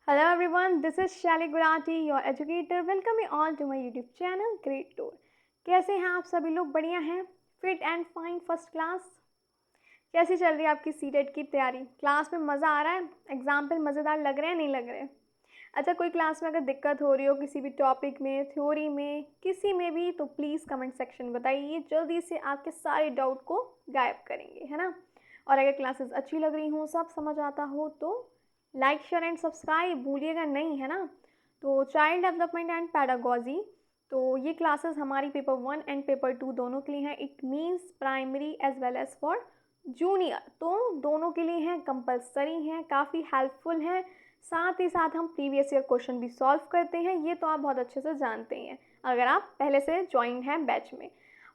Hello everyone, this is Shalini Gulati, your educator. Welcome you all to my YouTube channel Great Tour. कैसे हैं आप सभी लोग? बढ़िया हैं? Fit and fine, first class? कैसी चल रही है आपकी सीटेट की तैयारी? क्लास में मज़ा आ रहा है? एग्ज़ाम पे मज़ेदार लग रहे हैं, नहीं लग रहे? अच्छा, कोई क्लास में अगर दिक्कत हो रही हो किसी भी टॉपिक में, थ्योरी में, किसी में भी, तो प्लीज़ कमेंट सेक्शन में बताइए। जल्दी से आपके सारे डाउट को गायब करेंगे, है ना? और अगर क्लासेस अच्छी लग रही हों, सब समझ आता हो, तो लाइक शेयर एंड सब्सक्राइब भूलिएगा नहीं, है ना? तो चाइल्ड डेवलपमेंट एंड पैडागॉजी, तो ये क्लासेस हमारी पेपर 1 एंड पेपर 2 दोनों के लिए हैं। It means primary as well as for junior, तो दोनों के लिए हैं, कंपलसरी हैं, काफ़ी हेल्पफुल हैं। साथ ही साथ हम प्रीवियस ईयर क्वेश्चन भी सॉल्व करते हैं, ये तो आप बहुत अच्छे से जानते हैं अगर आप पहले से ज्वाइन हैं बैच में।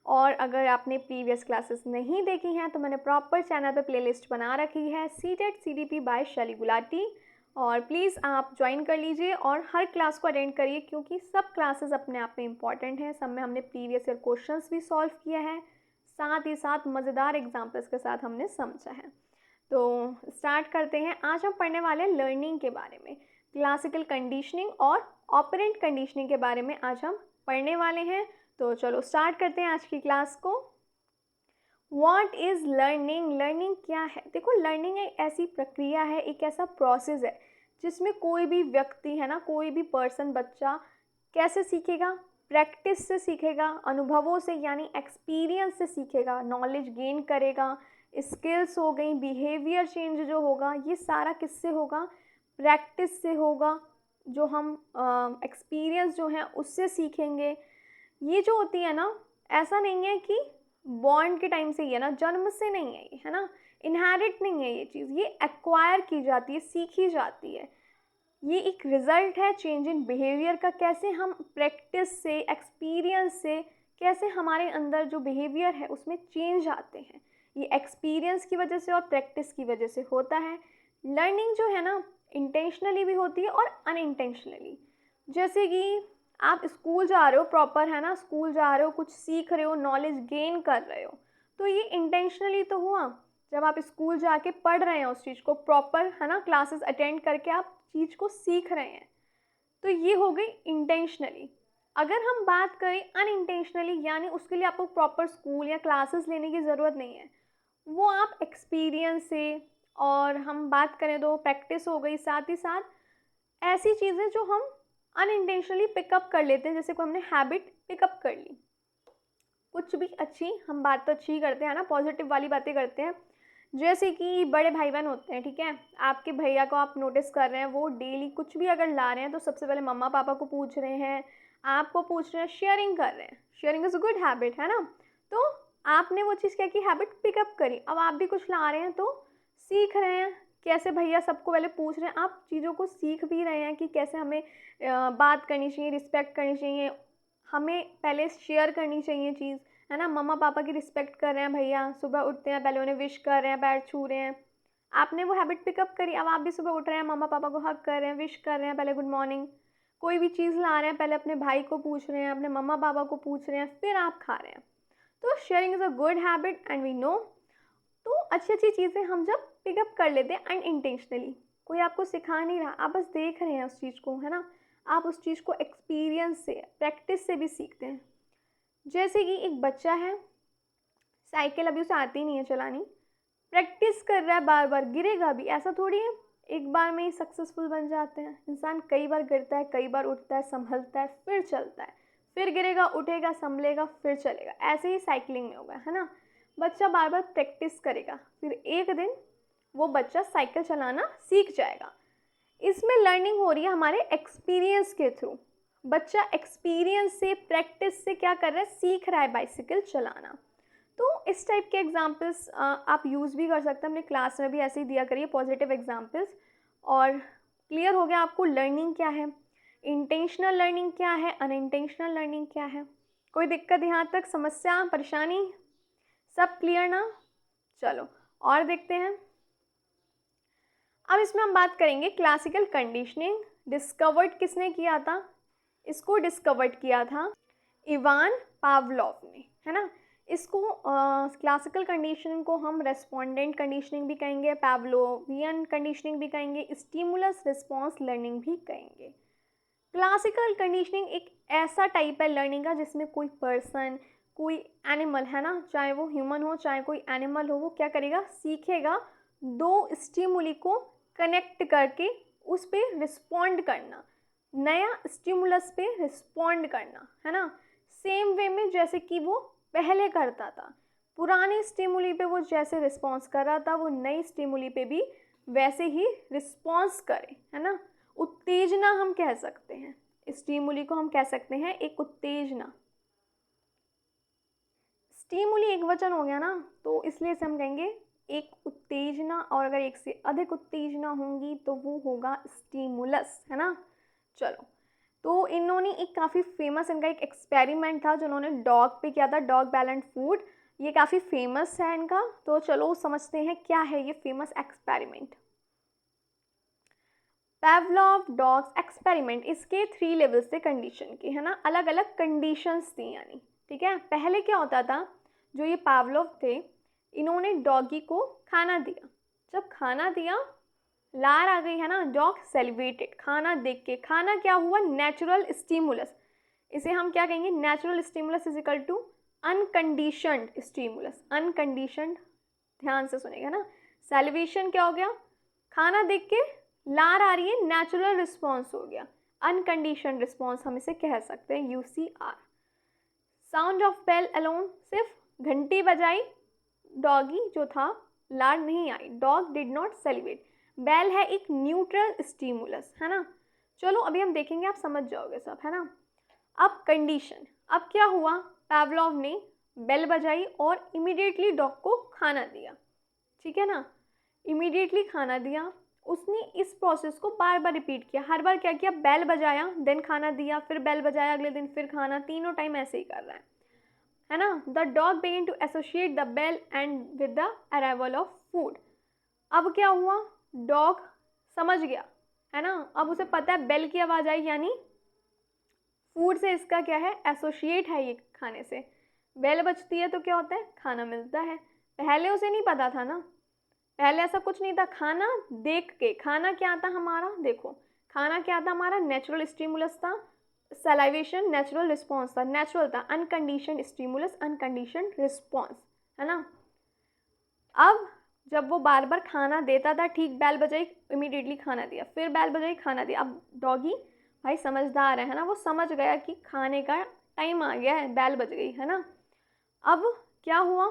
और अगर आपने प्रीवियस क्लासेस नहीं देखी हैं तो मैंने प्रॉपर चैनल पे प्लेलिस्ट बना रखी है, सीटेट CDP बाय शैली गुलाटी, और प्लीज़ आप ज्वाइन कर लीजिए और हर क्लास को अटेंड करिए, क्योंकि सब क्लासेस अपने आप में इंपॉर्टेंट हैं। सब में हमने प्रीवियस ईयर क्वेश्चंस भी सॉल्व किया है, साथ ही साथ मज़ेदार एग्जाम्पल्स के साथ हमने समझा है। तो स्टार्ट करते हैं। आज हम पढ़ने वाले हैं लर्निंग के बारे में, क्लासिकल कंडीशनिंग और ऑपरेंट कंडीशनिंग के बारे में आज हम पढ़ने वाले हैं। तो चलो स्टार्ट करते हैं आज की क्लास को। What is learning? लर्निंग क्या है? देखो, लर्निंग एक ऐसी प्रक्रिया है, एक ऐसा प्रोसेस है जिसमें कोई भी व्यक्ति, है ना, कोई भी पर्सन, बच्चा कैसे सीखेगा? प्रैक्टिस से सीखेगा, अनुभवों से यानी एक्सपीरियंस से सीखेगा, नॉलेज गेन करेगा, स्किल्स हो गई, बिहेवियर चेंज जो होगा, ये सारा किससे होगा? प्रैक्टिस से होगा। जो हम एक्सपीरियंस जो है उससे सीखेंगे। ये जो होती है ना, ऐसा नहीं है कि बॉर्न के टाइम से ही है ना, जन्म से नहीं है ये, है ना, इनहेरिट नहीं है ये चीज़, ये एक्वायर की जाती है, सीखी जाती है। ये एक रिज़ल्ट है चेंज इन बिहेवियर का। कैसे हम प्रैक्टिस से, एक्सपीरियंस से, कैसे हमारे अंदर जो बिहेवियर है उसमें चेंज आते हैं, ये एक्सपीरियंस की वजह से और प्रैक्टिस की वजह से होता है। लर्निंग जो है ना, इंटेंशनली भी होती है और अनइंटेंशनली। जैसे कि आप स्कूल जा रहे हो, प्रॉपर, है ना, स्कूल जा रहे हो, कुछ सीख रहे हो, नॉलेज गेन कर रहे हो, तो ये इंटेंशनली तो हुआ। जब आप स्कूल जाके पढ़ रहे हैं उस चीज़ को प्रॉपर, है ना, क्लासेस अटेंड करके आप चीज़ को सीख रहे हैं, तो ये हो गई इंटेंशनली। अगर हम बात करें अनइंटेंशनली, यानी उसके लिए आपको प्रॉपर स्कूल या क्लासेस लेने की ज़रूरत नहीं है, वो आप एक्सपीरियंस से, और हम बात करें तो प्रैक्टिस हो गई, साथ ही साथ ऐसी चीज़ें जो हम अनइंटेंशनली पिकअप कर लेते हैं, जैसे कोई हमने हैबिट पिकअप कर ली, कुछ भी अच्छी, हम बात तो अच्छी ही करते हैं ना, पॉजिटिव वाली बातें करते हैं। जैसे कि बड़े भाई बहन होते हैं, ठीक है, आपके भैया को आप नोटिस कर रहे हैं, वो डेली कुछ भी अगर ला रहे हैं तो सबसे पहले मम्मा पापा को पूछ रहे हैं, आपको पूछ रहे हैं, शेयरिंग कर रहे हैं। Sharing is a good habit, है ना? तो आपने वो चीज़ क्या की, हैबिट पिकअप करी। अब आप भी कुछ ला रहे हैं तो सीख रहे हैं, कैसे भैया सबको पहले पूछ रहे हैं, आप चीज़ों को सीख भी रहे हैं कि कैसे हमें बात करनी चाहिए, रिस्पेक्ट करनी चाहिए, हमें पहले शेयर करनी चाहिए चीज़, है ना। मम्मा पापा की रिस्पेक्ट कर रहे हैं भैया, सुबह उठते हैं पहले उन्हें विश कर रहे हैं, पैर छू रहे हैं, आपने वो हैबिट पिकअप करी। अब आप भी सुबह उठ रहे हैं, मम्मा पापा को हग कर रहे हैं, विश कर रहे हैं, पहले गुड मॉर्निंग। कोई भी चीज़ ला रहे हैं, पहले अपने भाई को पूछ रहे हैं, अपने मम्मा पापा को पूछ रहे हैं, फिर आप खा रहे हैं। तो sharing is a good habit and we know. तो अच्छी अच्छी चीज़ें हम जब पिकअप कर लेते हैं अनइंटेंशनली, कोई आपको सिखा नहीं रहा, आप बस देख रहे हैं उस चीज़ को, है ना, आप उस चीज़ को एक्सपीरियंस से, प्रैक्टिस से भी सीखते हैं। जैसे कि एक बच्चा है, साइकिल अभी उसे आती नहीं है चलानी, प्रैक्टिस कर रहा है, बार बार गिरेगा भी, ऐसा थोड़ी है एक बार में ही सक्सेसफुल बन जाते हैं। इंसान कई बार गिरता है, कई बार उठता है, संभलता है, फिर चलता है, फिर गिरेगा, उठेगा, संभलेगा, फिर चलेगा। ऐसे ही साइकिलिंग में होगा, है ना। बच्चा बार बार प्रैक्टिस करेगा, फिर एक दिन वो बच्चा साइकिल चलाना सीख जाएगा। इसमें लर्निंग हो रही है हमारे एक्सपीरियंस के थ्रू। बच्चा एक्सपीरियंस से, प्रैक्टिस से क्या कर रहा है, सीख रहा है बाइसिकल चलाना। तो इस टाइप के एग्जाम्पल्स आप यूज़ भी कर सकते हैं, अपने क्लास में भी ऐसे ही दिया करिए पॉजिटिव एग्जाम्पल्स। और क्लियर हो गया आपको लर्निंग क्या है, इंटेंशनल लर्निंग क्या है, अनइंटेंशनल लर्निंग क्या है? कोई दिक्कत यहाँ तक, समस्या, परेशानी, सब क्लियर ना? चलो और देखते हैं। अब इसमें हम बात करेंगे क्लासिकल कंडीशनिंग। डिस्कवर्ड किसने किया था? इसको डिस्कवर्ड किया था इवान पावलोव ने, है ना। इसको क्लासिकल कंडीशनिंग को हम रेस्पोंडेंट कंडीशनिंग भी कहेंगे, पावलोवियन कंडीशनिंग भी कहेंगे, स्टिमुलस रिस्पॉन्स लर्निंग भी कहेंगे। क्लासिकल कंडीशनिंग एक ऐसा टाइप है लर्निंग का जिसमें कोई पर्सन, कोई एनिमल, है ना, चाहे वो ह्यूमन हो चाहे कोई एनिमल हो, वो क्या करेगा, सीखेगा दो स्टिमुली को कनेक्ट करके उस पर रिस्पॉन्ड करना, नया स्टिमुलस पे रिस्पॉन्ड करना, है ना, सेम वे में जैसे कि वो पहले करता था। पुरानी स्टिमुली पे वो जैसे रिस्पॉन्स कर रहा था वो नई स्टिमुली पे भी वैसे ही रिस्पॉन्स करे, है ना। उत्तेजना हम कह सकते हैं, स्टिमुली को हम कह सकते हैं एक उत्तेजना। स्टिमुली एक वचन हो गया ना, तो इसलिए से हम कहेंगे एक उत्तेजना, और अगर एक से अधिक उत्तेजना होंगी तो वो होगा स्टिमुलस, है ना। चलो, तो इन्होंने एक काफ़ी फेमस, इनका एक एक्सपेरिमेंट था जो उन्होंने डॉग पे किया था, डॉग बैलेंस फूड, ये काफ़ी फेमस है इनका। तो चलो समझते हैं क्या है ये famous experiment. Pavlov dogs experiment, इसके 3 लेवल्स थे कंडीशन के, है ना, अलग अलग कंडीशंस थी यानी, ठीक है। पहले क्या होता था, जो ये पावलोव थे इन्होंने डॉगी को खाना दिया, जब खाना दिया लार आ गई, है ना, डॉग सेलिब्रेटेड, खाना देख के, खाना क्या हुआ, नेचुरल स्टिमुलस, इसे हम क्या कहेंगे, natural stimulus is equal to unconditioned stimulus, unconditioned, ध्यान से सुनेगा ना। सेलिब्रेशन क्या हो गया, खाना देख के लार आ रही है, नेचुरल रिस्पॉन्स हो गया, अनकंडीशन रिस्पॉन्स हम इसे कह सकते हैं, UCR। Sound of bell alone, सिर्फ घंटी बजाई, डॉगी जो था लार नहीं आई, dog did not salivate. Bell है एक न्यूट्रल स्टिमुलस, है ना। चलो अभी हम देखेंगे, आप समझ जाओगे सब, है ना। अब कंडीशन, अब क्या हुआ, पावलोव ने बेल बजाई और इमीडिएटली डॉग को खाना दिया, ठीक है ना, इमीडिएटली खाना दिया। उसने इस प्रोसेस को बार बार रिपीट किया, हर बार क्या किया, बेल बजाया देन खाना दिया, फिर बेल बजाया अगले दिन फिर खाना, तीनों टाइम ऐसे ही कर रहा है ना। The dog begin to associate the bell and with the arrival of food. अब क्या हुआ, डॉग समझ गया, है ना, अब उसे पता है बेल की आवाज़ आई यानी फूड से इसका क्या है, एसोसिएट है ये खाने से, बेल बजती है तो क्या होता है, खाना मिलता है। पहले उसे नहीं पता था ना, पहले ऐसा कुछ नहीं था, खाना देख के, खाना क्या था हमारा, देखो खाना क्या था हमारा, नेचुरल स्टिमुलस था, सलाइवेशन नेचुरल रिस्पॉन्स था, नेचुरल था, अनकंडीशन स्टिमुलस अनकंडीशन रिस्पॉन्स, है ना। अब जब वो बार बार खाना देता था, ठीक बेल बजाई इमीडिएटली खाना दिया, फिर बेल बजाई खाना दिया, अब डॉगी भाई समझदार है ना, वो समझ गया कि खाने का टाइम आ गया है, बेल बज गई, है ना। अब क्या हुआ,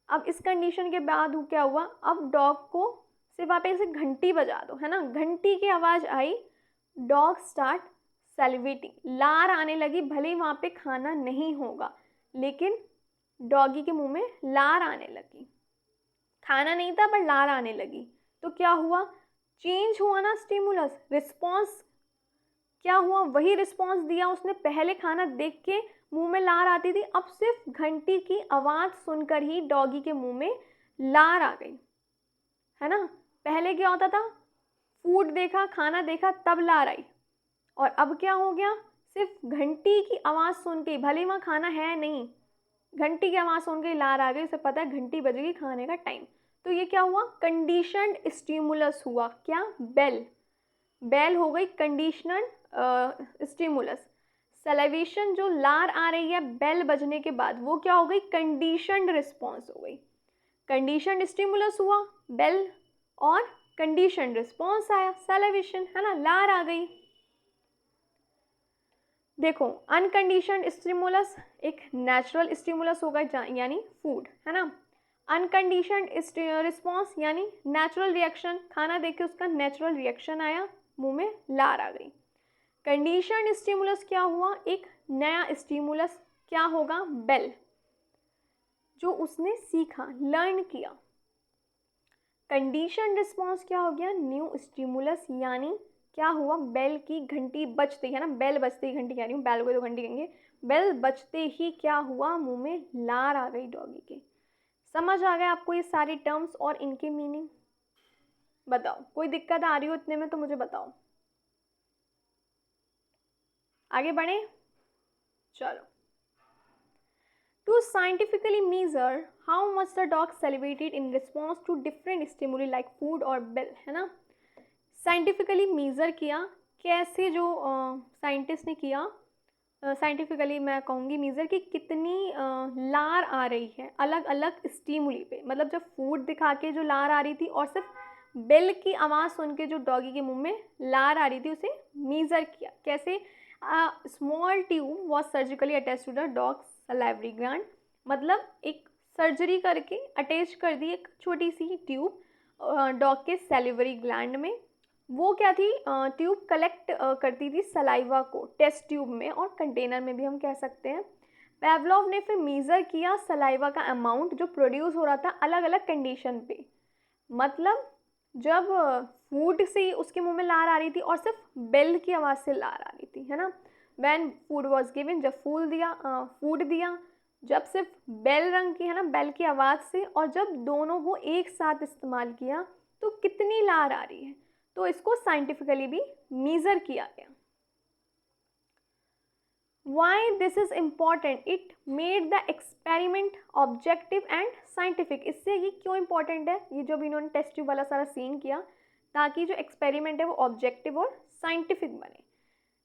अब इस कंडीशन के बाद क्या हुआ, अब डॉग को सिर्फ आप ऐसे घंटी बजा दो, है ना, घंटी की आवाज़ आई, डॉग स्टार्ट सेलिब्रेटिंग, लार आने लगी, भले ही वहाँ पे खाना नहीं होगा लेकिन डॉगी के मुंह में लार आने लगी, खाना नहीं था पर लार आने लगी। तो क्या हुआ, चेंज हुआ ना स्टिमुलस, रिस्पॉन्स क्या हुआ, वही रिस्पॉन्स दिया उसने, पहले खाना देख के मुंह में लार आती थी, अब सिर्फ घंटी की आवाज़ सुनकर ही डॉगी के मुंह में लार आ गई, है ना। पहले क्या होता था, फूड देखा, खाना देखा तब लार आई, और अब क्या हो गया, सिर्फ घंटी की आवाज़ सुन के, भले वहाँ खाना है नहीं, घंटी की आवाज़ सुन के लार आ गई, उसे पता है घंटी बजेगी खाने का टाइम। तो ये क्या हुआ, कंडीशनड स्टिमुलस हुआ, क्या, बेल, बेल हो गई कंडीशनल स्टिमुलस। सलाइवेशन जो लार आ रही है बेल बजने के बाद वो क्या हो गई, कंडीशनड रिस्पॉन्स हो गई, कंडीशनड स्टिमुलस हुआ बेल और कंडीशनड रिस्पॉन्स आया सलाइवेशन, है ना, लार आ गई। देखो अनकंडीशनड स्टिमुलस एक नेचुरल स्टिमुलस होगा यानी फूड, है ना, अनकंडीशनड रिस्पॉन्स यानी नेचुरल रिएक्शन, खाना देख के उसका नेचुरल रिएक्शन आया, मुंह में लार आ गई। कंडीशनड स्टिमुलस क्या हुआ, एक नया स्टिमुलस, क्या होगा, बेल, जो उसने सीखा, लर्न किया। कंडीशन रिस्पॉन्स क्या हो गया, न्यू स्टिमुलस, यानी क्या हुआ, बेल की घंटी बजते, है ना, बेल बजते ही घंटी कह रही हूँ, बेल को तो घंटी कहेंगे, बेल बजते ही क्या हुआ, मुंह में लार आ गई डॉगी के। समझ आ गया आपको ये सारे टर्म्स और इनके मीनिंग, बताओ कोई दिक्कत आ रही हो इतने में तो मुझे बताओ, आगे बढ़े। चलो to scientifically measure how much the dog salivated in response to different stimuli like food और बेल, है ना। साइंटिफिकली मीज़र किया, कैसे जो साइंटिस्ट ने किया, साइंटिफिकली मैं कहूँगी मीज़र कि कितनी लार आ रही है अलग अलग स्टीमुली पे, मतलब जब फूड दिखा के जो लार आ रही थी और सिर्फ बेल की आवाज़ सुन के जो डॉगी के मुंह में लार आ रही थी उसे मीज़र किया। कैसे? Small tube was surgically attach to the dog's salivary gland, मतलब एक सर्जरी करके अटैच कर दी एक छोटी सी ट्यूब डॉग के सैलिवरी ग्लैंड में। वो क्या थी? ट्यूब कलेक्ट करती थी सलाइवा को टेस्ट ट्यूब में और कंटेनर में भी हम कह सकते हैं। पैवलोव ने फिर मीज़र किया सलाइवा का अमाउंट जो प्रोड्यूस हो रहा था अलग अलग कंडीशन पे, मतलब जब फूड से उसके मुंह में लार आ रही थी और सिर्फ बेल की आवाज़ से लार आ रही थी, है ना। व्हेन फूड वाज गिवन, जब फूड दिया, जब सिर्फ बेल रंग की, है ना, बेल की आवाज़ से, और जब दोनों को एक साथ इस्तेमाल किया तो कितनी लार आ रही है, तो इसको साइंटिफिकली भी मीज़र किया गया। Why this is important? It made the experiment objective and scientific. इससे ये क्यों important है? ये जो भी इन्होंने टेस्ट ट्यूब वाला सारा सीन किया ताकि जो एक्सपेरिमेंट है वो ऑब्जेक्टिव और साइंटिफिक बने।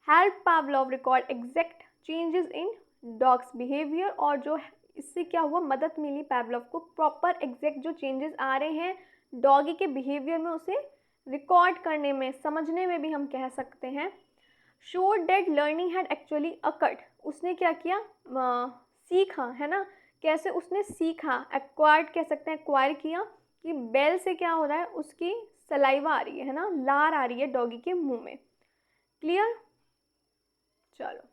Help Pavlov record exact changes in dogs behaviour, और जो इससे क्या हुआ, मदद मिली पावलोव को प्रॉपर एग्जैक्ट जो चेंजेस आ रहे हैं डॉगी के बिहेवियर में उसे रिकॉर्ड करने में, समझने में भी हम कह सकते हैं। Showed that learning had actually occurred, उसने क्या किया, सीखा, है ना। कैसे उसने सीखा, एक्वायर्ड कह सकते हैं, एक्वायर किया कि बेल से क्या हो रहा है, उसकी सलाइवा आ रही है ना, लार आ रही है डॉगी के मुंह में। क्लियर? चलो,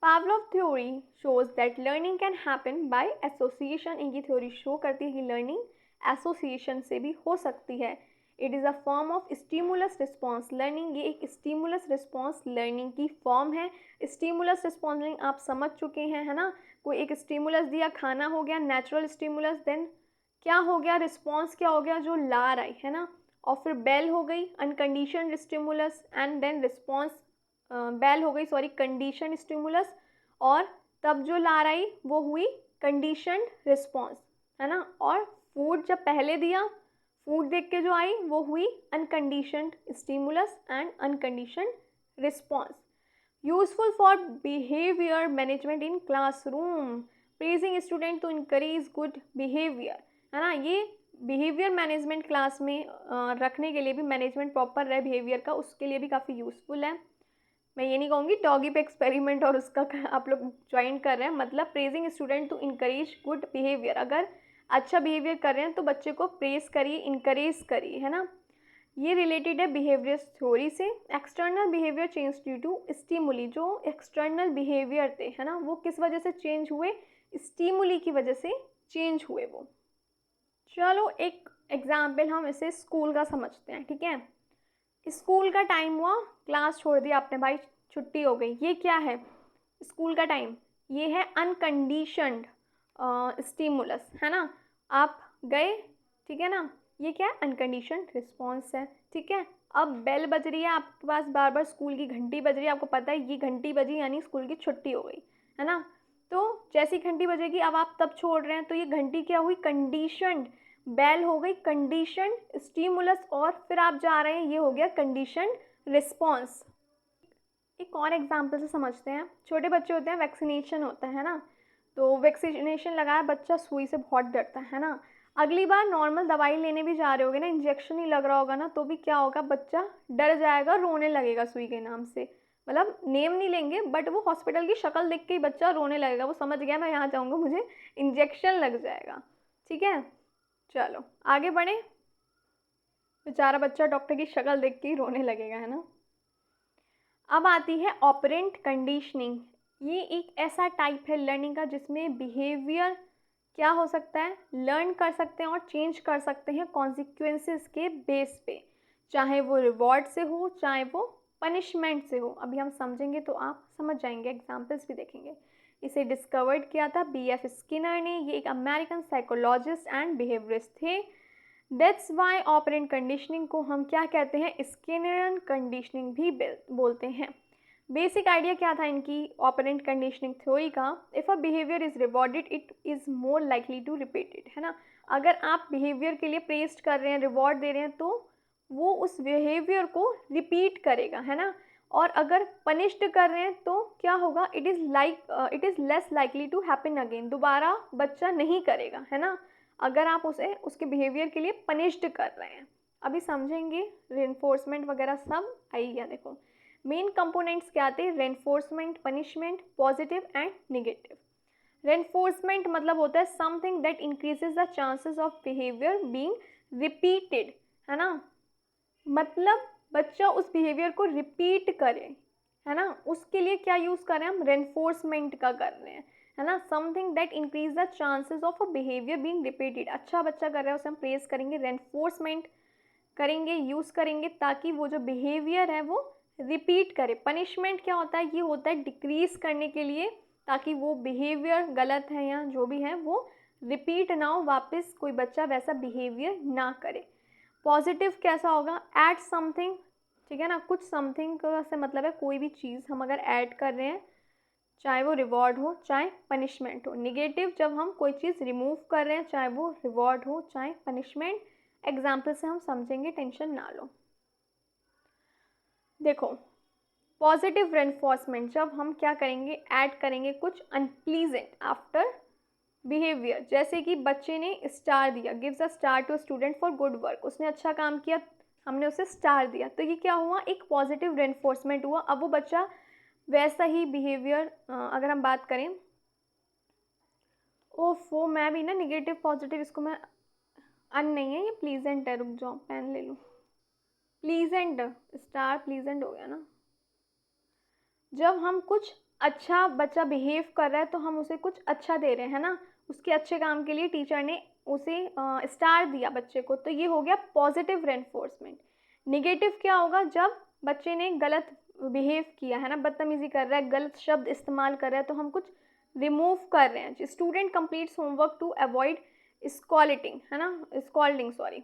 Pavlov theory shows that learning can happen by association. इनकी थ्योरी शो करती है कि लर्निंग एसोसिएशन से भी हो सकती है। It is a form of stimulus response learning, ये एक स्टिमुलस रिस्पॉन्स लर्निंग की फॉर्म है। स्टिमुलस रिस्पॉन्स लर्निंग आप समझ चुके हैं, है ना। कोई एक स्टिमुलस दिया, खाना हो गया नेचुरल स्टिमुलस, देन क्या हो गया, रिस्पॉन्स क्या हो गया, जो लार आई, है ना, और फिर बेल हो गई uncondition stimulus, and then response, bell हो गई सॉरी कंडीशन स्टिमुलस, और तब जो लार आई वो हुई कंडीशन रिस्पॉन्स, है ना। और फूड जब पहले दिया, फूड देख के जो आई वो हुई unconditioned stimulus and unconditioned response. Useful for behaviour management in classroom, praising student to encourage good behaviour, है ना। ये बिहेवियर मैनेजमेंट क्लास में रखने के लिए भी, मैनेजमेंट प्रॉपर रहे बिहेवियर का, उसके लिए भी काफ़ी यूज़फुल है। मैं ये नहीं कहूँगी डॉगी पे एक्सपेरिमेंट और उसका आप लोग ज्वाइन कर रहे हैं, मतलब praising student to encourage good behaviour, अगर अच्छा बिहेवियर कर रहे हैं तो बच्चे को प्रेज करिए, इनकरेज करिए, है ना। ये रिलेटेड है बिहेवियर थ्योरी से। External behaviour change due to stimuli, जो एक्सटर्नल बिहेवियर थे, है ना, वो किस वजह से चेंज हुए, स्टिमुली की वजह से चेंज हुए वो। चलो एक एग्जाम्पल हम इसे स्कूल का समझते हैं, ठीक है। स्कूल का टाइम हुआ, क्लास छोड़ दिया आपने भाई, छुट्टी हो गई, ये क्या है स्कूल का टाइम, ये है अनकंडीशनड स्टिमुलस, है ना। आप गए, ठीक है ना, ये क्या है, अनकंडीशनड रिस्पॉन्स है, ठीक है। अब बेल बज रही है आपके पास, बार बार स्कूल की घंटी बज रही है, आपको पता है ये घंटी बजी यानी स्कूल की छुट्टी हो गई, है ना। तो जैसी घंटी बजेगी, अब आप तब छोड़ रहे हैं तो ये घंटी क्या हुई, कंडीशनड, बेल हो गई कंडीशन स्टिमुलस, और फिर आप जा रहे हैं, ये हो गया कंडीशन रिस्पॉन्स। एक और एग्जांपल से समझते हैं। छोटे बच्चे होते हैं, वैक्सीनेशन होता है ना, तो वैक्सीनेशन लगाया बच्चा, सुई से बहुत डरता है ना। अगली बार नॉर्मल दवाई लेने भी जा रहे होगे ना, इंजेक्शन ही लग रहा होगा ना, तो भी क्या होगा, बच्चा डर जाएगा, रोने लगेगा सुई के नाम से, मतलब नेम नहीं लेंगे बट वो हॉस्पिटल की शक्ल देख के ही बच्चा रोने लगेगा, वो समझ गया मैं यहाँ जाऊँगा मुझे इंजेक्शन लग जाएगा, ठीक है। चलो आगे बढ़े, बेचारा बच्चा डॉक्टर की शक्ल देख के ही रोने लगेगा, है ना। अब आती है ऑपरेंट कंडीशनिंग। ये एक ऐसा टाइप है लर्निंग का जिसमें बिहेवियर क्या हो सकता है, लर्न कर सकते हैं और चेंज कर सकते हैं कॉन्सिक्वेंसेस के बेस पे, चाहे वो रिवॉर्ड से हो चाहे वो पनिशमेंट से हो। अभी हम समझेंगे तो आप समझ जाएंगे, एग्जाम्पल्स भी देखेंगे। इसे डिस्कवर्ड किया था B.F. स्किनर ने, ये एक अमेरिकन साइकोलॉजिस्ट एंड बिहेवियरिस्ट थे। दैट्स वाई ऑपरेंट कंडीशनिंग को हम क्या कहते हैं, स्किनरियन कंडीशनिंग भी बोलते हैं। बेसिक आइडिया क्या था इनकी ऑपरेंट कंडीशनिंग थ्योरी का, if a behaviour is rewarded it is more likely to repeat it, है ना। अगर आप बिहेवियर के लिए प्रेस्ड कर रहे हैं, रिवॉर्ड दे रहे हैं, तो वो उस बिहेवियर को रिपीट करेगा, है ना। और अगर पनिश्ड कर रहे हैं तो क्या होगा, it is less likely to happen again, दोबारा बच्चा नहीं करेगा, है ना, अगर आप उसे उसके बिहेवियर के लिए पनिश्ड कर रहे हैं। अभी समझेंगे, रेनफोर्समेंट वगैरह सब आई गया। देखो मेन कंपोनेंट्स क्या आते हैं, reinforcement, punishment, positive and negative. Reinforcement मतलब होता है something that increases the chances of behaviour being repeated, है ना, मतलब बच्चा उस बिहेवियर को रिपीट करे, है ना, उसके लिए क्या यूज़ कर रहे हैं हम, रेनफोर्समेंट का कर रहे हैं, है ना। Something that increase the chances of a behaviour being repeated, अच्छा बच्चा कर रहा है उसे हम प्रेज करेंगे, रेनफोर्समेंट करेंगे, यूज़ करेंगे, ताकि वो जो बिहेवियर है वो रिपीट करे। पनिशमेंट क्या होता है, ये होता है डिक्रीज करने के लिए, ताकि वो बिहेवियर गलत है या जो भी है वो रिपीट ना हो, वापस कोई बच्चा वैसा बिहेवियर ना करे। पॉजिटिव कैसा होगा, ऐड समथिंग, ठीक है ना, कुछ समथिंग से मतलब है कोई भी चीज़ हम अगर ऐड कर रहे हैं, चाहे वो रिवॉर्ड हो चाहे पनिशमेंट हो। निगेटिव जब हम कोई चीज़ रिमूव कर रहे हैं, चाहे वो रिवॉर्ड हो चाहे पनिशमेंट। एग्जाम्पल से हम समझेंगे, टेंशन ना लो। देखो पॉजिटिव रेनफोर्समेंट जब हम क्या करेंगे, ऐड करेंगे कुछ अनप्लीजेंट आफ्टर बिहेवियर, जैसे कि बच्चे ने स्टार दिया, gives a star to student for good work, उसने अच्छा काम किया, हमने उसे स्टार दिया, तो ये क्या हुआ, एक पॉजिटिव रेनफोर्समेंट हुआ। अब वो बच्चा वैसा ही बिहेवियर, अगर हम बात करें, ओफो मैं भी ना निगेटिव पॉजिटिव इसको मैं, अन नहीं है ये प्लीजेंट है, रुक जाओ पेन ले लूँ, प्लीजेंट, स्टार प्लीजेंट हो गया ना। जब हम कुछ अच्छा बच्चा बिहेव कर रहा है तो हम उसे कुछ अच्छा दे रहे हैं, है ना, उसके अच्छे काम के लिए टीचर ने उसे स्टार दिया बच्चे को, तो ये हो गया पॉजिटिव रेनफोर्समेंट। निगेटिव क्या होगा, जब बच्चे ने गलत बिहेव किया, है ना, बदतमीजी कर रहा है, गलत शब्द इस्तेमाल कर रहा है, तो हम कुछ रिमूव कर रहे हैं। Student completes homework to avoid scolding, है ना, स्कॉल्डिंग सॉरी,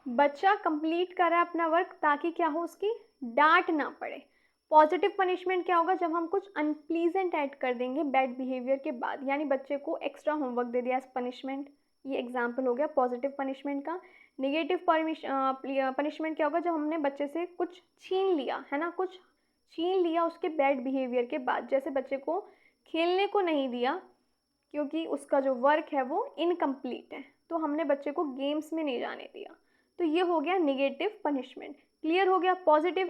बच्चा कंप्लीट कर रहा है अपना वर्क ताकि क्या हो, उसकी डांट ना पड़े। पॉजिटिव पनिशमेंट क्या होगा, जब हम कुछ अनप्लीजेंट ऐड कर देंगे बैड बिहेवियर के बाद, यानी बच्चे को एक्स्ट्रा होमवर्क दे दिया एज पनिशमेंट, ये एग्जाम्पल हो गया पॉजिटिव पनिशमेंट का। निगेटिव पनिशमेंट क्या होगा, जब हमने बच्चे से कुछ छीन लिया, है ना, कुछ छीन लिया उसके बैड बिहेवियर के बाद, जैसे बच्चे को खेलने को नहीं दिया क्योंकि उसका जो वर्क है वो इनकम्प्लीट है, तो हमने बच्चे को गेम्स में नहीं जाने दिया, तो ये हो गया निगेटिव पनिशमेंट। क्लियर हो गया। पॉजिटिव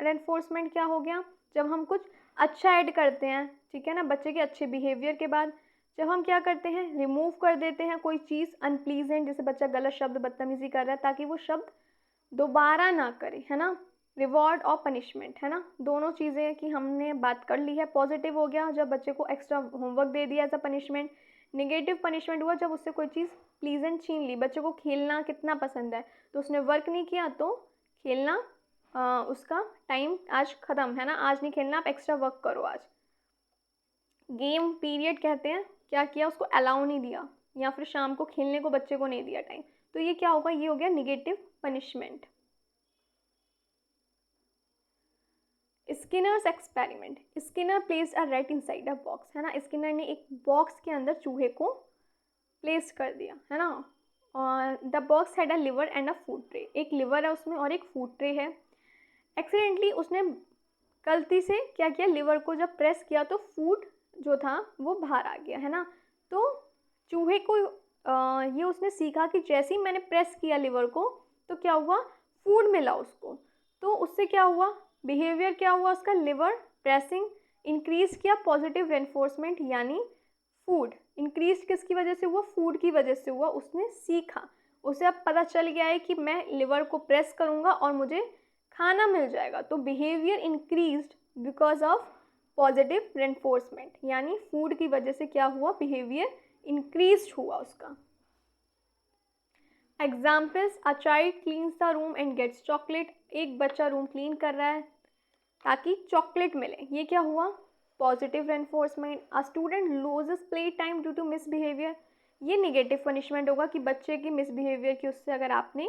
रेनफोर्समेंट क्या हो गया, जब हम कुछ अच्छा ऐड करते हैं, ठीक है ना, बच्चे के अच्छे बिहेवियर के बाद जब हम क्या करते हैं, रिमूव कर देते हैं कोई चीज़ अनप्लीजेंट, जैसे बच्चा गलत शब्द बदतमीजी कर रहा है, ताकि वो शब्द दोबारा ना करे, है ना, रिवॉर्ड और पनिशमेंट, है ना, दोनों चीज़ें की हमने बात कर ली है। पॉजिटिव हो गया जब बच्चे को एक्स्ट्रा होमवर्क दे दिया as a punishment. Negative punishment हुआ जब उससे कोई चीज़ प्लीजेंट छीन ली, बच्चे को खेलना कितना पसंद है तो उसने वर्क नहीं किया, तो खेलना उसका टाइम आज ख़त्म, है ना, आज नहीं खेलना, आप एक्स्ट्रा वर्क करो आज। गेम पीरियड कहते हैं, क्या किया, उसको अलाउ नहीं दिया, या फिर शाम को खेलने को बच्चे को नहीं दिया टाइम, तो ये क्या होगा, ये हो गया negative punishment. Skinner's experiment, Skinner placed a rat inside a box, है ना, स्किनर ने एक बॉक्स के अंदर चूहे को प्लेस कर दिया, है ना, और the box had a liver and a food tray, एक लिवर है उसमें और एक फूड ट्रे है। एक्सीडेंटली उसने गलती से क्या किया, लिवर को जब प्रेस किया तो फूड जो था वो बाहर आ गया, है ना, तो चूहे को ये उसने सीखा कि जैसे ही मैंने प्रेस किया लिवर को तो क्या हुआ, फूड मिला उसको, तो उससे क्या हुआ, बिहेवियर क्या हुआ उसका, लिवर प्रेसिंग इंक्रीज किया, पॉजिटिव रेनफोर्समेंट, यानी फूड इंक्रीज किसकी वजह से हुआ, फूड की वजह से हुआ, उसने सीखा, उसे अब पता चल गया है कि मैं लिवर को प्रेस करूँगा और मुझे खाना मिल जाएगा, तो behaviour increased because of positive reinforcement, यानी फूड की वजह से क्या हुआ, बिहेवियर इंक्रीज हुआ उसका। Examples, a child cleans the room and gets chocolate, एक बच्चा रूम क्लीन कर रहा है ताकि चॉकलेट मिले, ये क्या हुआ, positive reinforcement. A student loses play time due to misbehaviour, ये निगेटिव पनिशमेंट होगा कि बच्चे की मिसबिहेवियर की उससे अगर आपने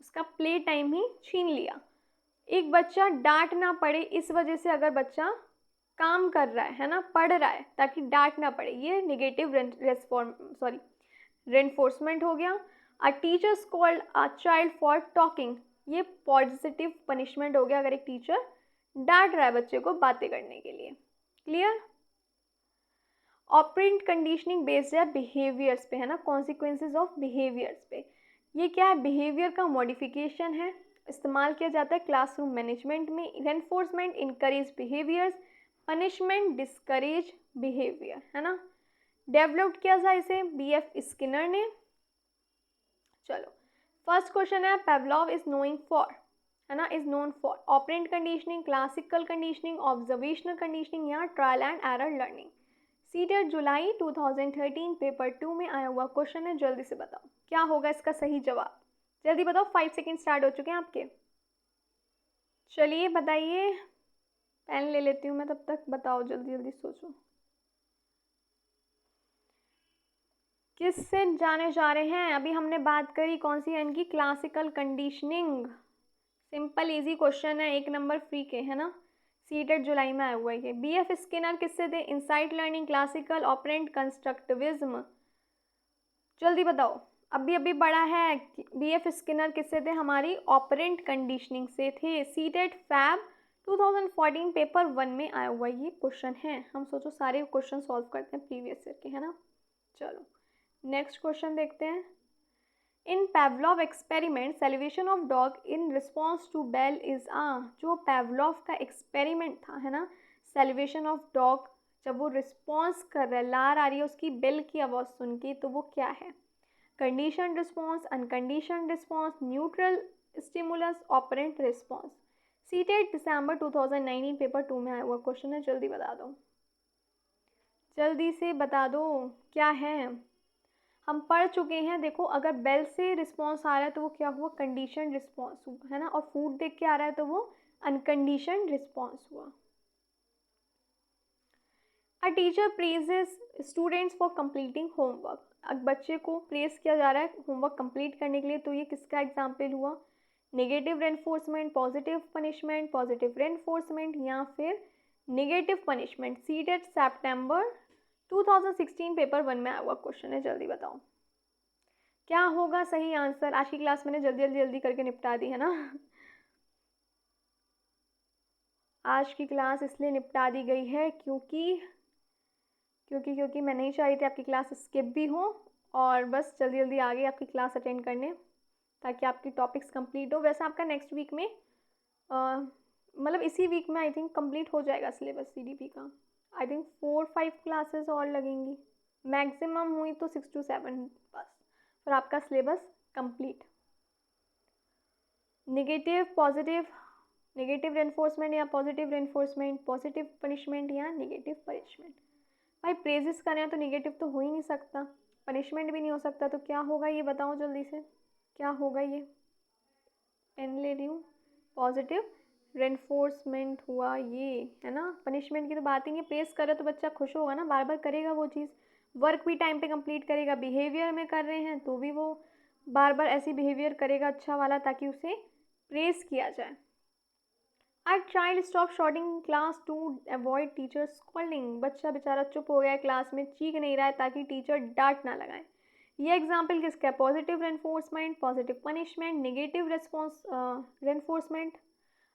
उसका प्ले टाइम ही छीन लिया, एक बच्चा डांट ना पड़े इस वजह से अगर बच्चा काम कर रहा है ना, पढ़ रहा है ताकि डांट ना पड़े, ये निगेटिव रेनफोर्समेंट हो गया। A teacher scold a child for talking, ये पॉजिटिव पनिशमेंट हो गया अगर एक टीचर डांट रहा है बच्चे को बातें करने के लिए। क्लियर। ऑपरेंट कंडीशनिंग बेस्ड है बिहेवियर्स पे, है ना, कॉन्सिक्वेंसेज ऑफ बिहेवियर्स पे। ये क्या है, बिहेवियर का मॉडिफिकेशन है, इस्तेमाल किया जाता है क्लासरूम मैनेजमेंट में। Reinforcement encourage behaviours, punishment discourage behaviour, है ना। डेवलप्ड किया था इसे BF स्किनर ने। चलो फर्स्ट क्वेश्चन है, पेवलोव इज नोइंग फॉर, है ना, is known for operant conditioning, classical conditioning, observational conditioning या trial and error learning. CTET जुलाई 2013 पेपर 2 में आया हुआ क्वेश्चन है, जल्दी से बताओ क्या होगा इसका सही जवाब। जल्दी बताओ, 5 सेकेंड स्टार्ट हो चुके हैं आपके। चलिए बताइए, पेन ले लेती हूँ मैं तब तक, बताओ जल्दी जल्दी सोचो किससे जाने जा रहे हैं। अभी हमने बात करी कौन सी है इनकी, classical conditioning. Simple easy question है, 1 नंबर फ्री के, है ना। सीटेट जुलाई में आया हुआ है ये। BF स्किनर किससे थे, insight learning, classical, operant constructivism. जल्दी बताओ, अभी अभी पढ़ा है। BF स्किनर किससे थे, हमारी ऑपरेंट कंडीशनिंग से थे। सीटेट फैब 2014 पेपर 1 में आया हुआ ये क्वेश्चन है। हम सोचो सारे क्वेश्चन सॉल्व करते हैं प्रीवियस ईयर के, है ना। चलो नेक्स्ट क्वेश्चन देखते हैं। In Pavlov experiment salivation of dog in response to bell is a, जो पेवलोव का एक्सपेरिमेंट था, है ना, सेलिब्रेशन ऑफ डॉग, जब वो रिस्पॉन्स कर रहा है, लार आ रही है उसकी बेल की आवाज़ सुन के, तो वो क्या है, condition response, uncondition response, neutral stimulus, operant response. CTET दिसंबर 2019 पेपर 2 में आया हुआ क्वेश्चन है, जल्दी बता दो, जल्दी से बता दो क्या है। हम पढ़ चुके हैं, देखो अगर बेल से रिस्पॉन्स आ रहा है तो वो क्या हुआ, कंडीशन रिस्पॉन्स हुआ, है ना, और फूड देख के आ रहा है तो वो अनकंडीशन रिस्पॉन्स हुआ। A teacher praises students for completing homework, अब बच्चे को प्रेज किया जा रहा है होमवर्क कंप्लीट करने के लिए, तो ये किसका एग्जाम्पल हुआ, negative reinforcement, positive punishment, positive reinforcement या फिर नेगेटिव पनिशमेंट। सीटेट सितंबर 2016 पेपर 1 में आया हुआ क्वेश्चन है, जल्दी बताओ क्या होगा सही आंसर। आज की क्लास मैंने जल्दी जल्दी जल्दी करके निपटा दी, है ना। आज की क्लास इसलिए निपटा दी गई है क्योंकि क्योंकि मैं नहीं चाह रही थी आपकी क्लास स्किप भी हो, और बस जल्दी जल्दी आ गई आपकी क्लास अटेंड करने ताकि आपकी टॉपिक्स कंप्लीट हो। वैसे आपका नेक्स्ट वीक में मतलब इसी वीक में आई थिंक कंप्लीट हो जाएगा सिलेबस CDP का। आई थिंक 4-5 क्लासेस और लगेंगी मैक्सिमम, हुई तो 6 to 7 बस, फिर आपका syllabus complete. Negative positive, negative reinforcement या पॉजिटिव रेनफोर्समेंट, पॉजिटिव पनिशमेंट या नेगेटिव पनिशमेंट। भाई प्रेजेस करें तो नेगेटिव तो हो ही नहीं सकता, पनिशमेंट भी नहीं हो सकता, तो क्या होगा ये बताओ जल्दी से, क्या होगा ये। पेन ले रही हूँ, पॉजिटिव रेनफोर्समेंट हुआ ये, है ना। पनिशमेंट की तो बात ही नहीं, प्रेस करे तो बच्चा खुश होगा ना, बार बार करेगा वो चीज़, वर्क भी टाइम पे कंप्लीट करेगा, बिहेवियर में कर रहे हैं तो भी वो बार बार ऐसी बिहेवियर करेगा अच्छा वाला ताकि उसे प्रेस किया जाए। A child stop shouting class to avoid teacher scolding, बच्चा बेचारा चुप हो गया है क्लास में, चीख नहीं रहा है ताकि टीचर डांट ना लगाए। ये एग्जाम्पल किसका है, positive reinforcement, positive punishment, negative response reinforcement.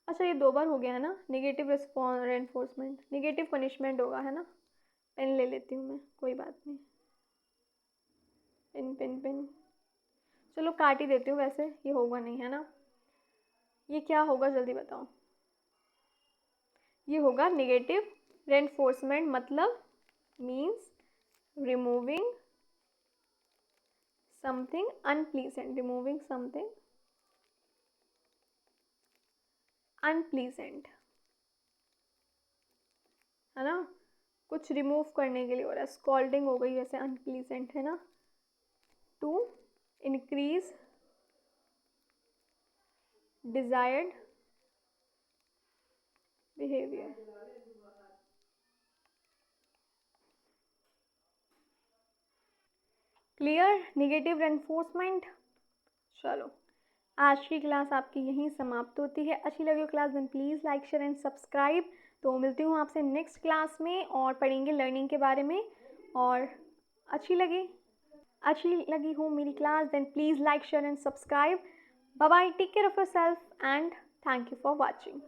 अच्छा ये 2 बार हो गया है ना, नेगेटिव रेनफोर्समेंट, नेगेटिव पनिशमेंट होगा, है ना। पेन ले लेती हूँ मैं, कोई बात नहीं, पेन पेन पेन, चलो काट ही देती हूँ, वैसे ये होगा नहीं, है ना। ये क्या होगा जल्दी बताओ, ये होगा नेगेटिव रेनफोर्समेंट, मतलब means removing something unpleasant, removing something unpleasant, है ना, कुछ रिमूव करने के लिए हो रहा है, स्कॉल्डिंग हो गई जैसे अनप्लीजेंट, है ना। To increase desired behaviour. Clear, negative reinforcement. चलो आज की क्लास आपकी यहीं समाप्त होती है। अच्छी लगी हो class then please like share and subscribe. तो मिलती हूँ आपसे नेक्स्ट क्लास में और पढ़ेंगे लर्निंग के बारे में। और अच्छी लगी हो मेरी class then please like share and subscribe. Bye bye, take care of yourself and thank you for watching.